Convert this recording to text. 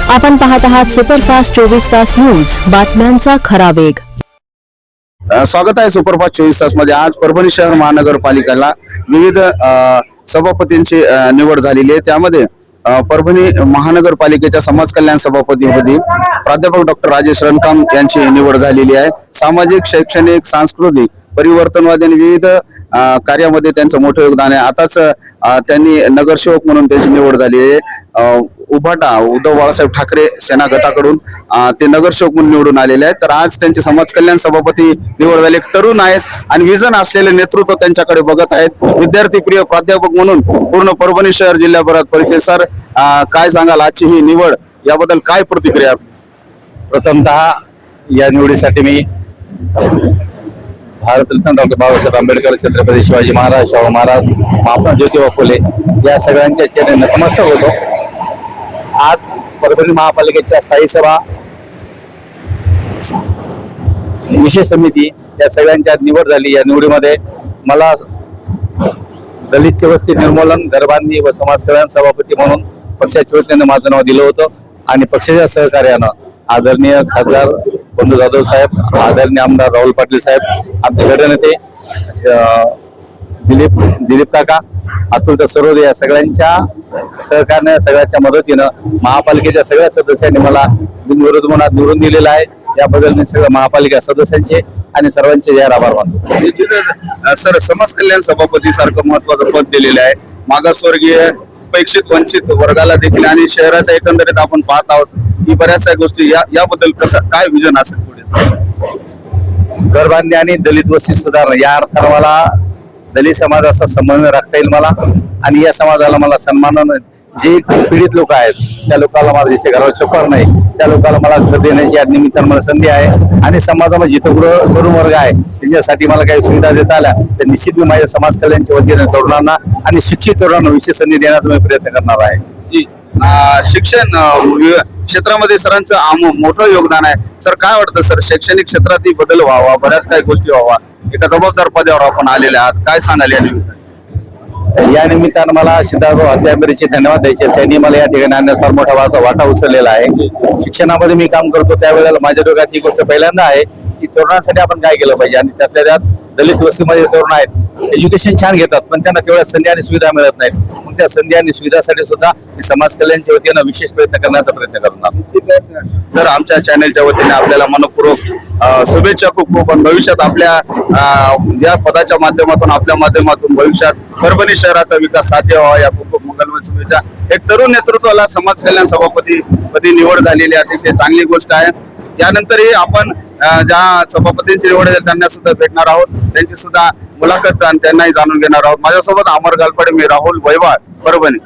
आपण पाहत आहात सुपरफास्ट 24 तास न्यूज, बातम्यांचा खरा वेग। स्वागत आहे सुपरफास्ट 24 तास मध्ये। आज परभणी शहर महानगरपालिकेला विविध सभापतींची निवड झालेली आहे। त्यामध्ये परभणी महानगरपालिकेच्या समाज कल्याण सभापतीपदी प्राध्यापक डॉक्टर राजेश रणकाम यांची निवड झालेली आहे। सामाजिक, शैक्षणिक, सांस्कृतिक, परिवर्तनवादी आणि विविध कार्यामध्ये त्यांचं मोठं योगदान आहे। आताच त्यांनी नगरसेवक म्हणून त्यांची निवड झाली आहे। उभाटा उद्धव बाळासाहेब ठाकरे सेना गटाकडून ते नगरसेवक म्हणून निवडून आलेले आहेत। तर आज त्यांचे समाज कल्याण सभापती निवड झाले। तरुण आहेत आणि विजन असलेले नेतृत्व त्यांच्याकडे बघत आहेत। विद्यार्थी प्रिय प्राध्यापक म्हणून पूर्ण परभणी शहर जिल्ह्याभरात परिचय। सर, काय सांगाल आजची ही निवड याबद्दल काय प्रतिक्रिया? प्रथमतः या निवडीसाठी मी भारतरत्न डॉक्टर बाबासाहेब आंबेडकर, छत्रपती शिवाजी महाराज, शाहू महाराज, महात्मा ज्योतिबा फुले या सगळ्यांच्या चरणी नतमस्तक होतो। आज परभणी महापालिकेच्या स्थायी सभा, विशेष समिती या सगळ्यांच्या निवड झाली। या निवडीमध्ये मला दलितची वस्ती निर्मूलन, घरबांधणी व समाज कल्याण सभापती म्हणून पक्षाच्या वतीने माझं नाव दिलं होतं आणि पक्षाच्या सहकार्यानं आदरणीय खासदार बंधू जाधव साहेब, आदरणीय आमदार राहुल पाटील साहेब, आमचे गटनेते दिलीप काका, अतुल सरोदे या सगळ्यांच्या सहकार्याने, सगळ्यांच्या मदतीनं महापालिकेच्या सगळ्या सदस्यांनी मला बिनविरोध मनात निवडून दिलेला आहे। याबद्दल मी सगळ्या महापालिका सदस्यांचे आणि सर्वांचे जाहीर आभार मानतो। सर, समाज कल्याण सभापती सारखं महत्वाचं पद दिलेलं आहे। मागासवर्गीय, उपेक्षित, वंचित वर्गाला देखील आणि शहराच्या एकंदरीत आपण पाहत आहोत की बऱ्याचशा गोष्टी याबद्दल कसं काय विजन असेल पुढे? घरबांधणी आणि दलित वस्ती सुधारणा या अर्थानं मला दलित समाजाचा संबंध राखता येईल मला, आणि या समाजाला मला सन्मानानं जे पीडित लोक आहेत त्या लोकांना मला ज्याच्या घरावर छप्पर नाही त्या लोकांना मला घर देण्याची या निमित्तानं मला संधी आहे। आणि समाजामध्ये जिथं कुठं तरुण वर्ग आहे त्यांच्यासाठी मला काही सुविधा देता आल्या तर निश्चित मी माझ्या समाज कल्याणच्या वतीने तरुणांना आणि शिक्षित तरुणांना विशेष संधी देण्याचा मी प्रयत्न करणार आहे। शिक्षण क्षेत्रामध्ये सरांचं मोठं योगदान आहे। सर, काय वाटतं सर, शैक्षणिक क्षेत्रातही बदल व्हावा, बऱ्याच काही गोष्टी व्हावा, एका जबाबदार पदावर आपण आलेले आहात, काय सांगाल या निमित्ताने? या निमित्तानं मला सिद्धार्थभाऊ हत्यांबरीचे धन्यवाद द्यायचे। त्यांनी मला या ठिकाणी आणण्यास फार मोठा वाटा उचललेला आहे। शिक्षणामध्ये मी काम करतो त्यावेळेला माझ्या डोक्यात ही गोष्ट पहिल्यांदा आहे की तरुणांसाठी आपण काय केलं पाहिजे, आणि त्यातल्या त्यात दलित वस्तीमध्ये तरुण आहेत, एज्युकेशन छान घेतात पण त्यांना तेवढ्या संधी आणि सुविधा मिळत नाहीत। मग त्या संधी आणि सुविधासाठी सुद्धा मी समाज कल्याणच्या वतीनं विशेष प्रयत्न करण्याचा प्रयत्न करणार। सर, आमच्या चॅनलच्या वतीने आपल्याला मनपूर्वक शुभेच्छा खूप खूप। भविष्यात आपल्या या पदाच्या माध्यमातून, आपल्या माध्यमातून भविष्यात परभणी शहराचा विकास साध्य व्हावा या खूप खूप मंगलमय शुभेच्छा। एक तरुण नेतृत्वाला समाज कल्याण सभापती पदी निवड झालेली अतिशय चांगली गोष्ट आहे। यानंतरही आपण ज्या सभापतींची निवड आहे त्यांना सुद्धा भेटणार आहोत, त्यांची सुद्धा मुलाखत आणि त्यांनाही जाणून घेणार आहोत। माझ्यासोबत अमर गालपडे, मी राहुल वैवाळ, परभणी।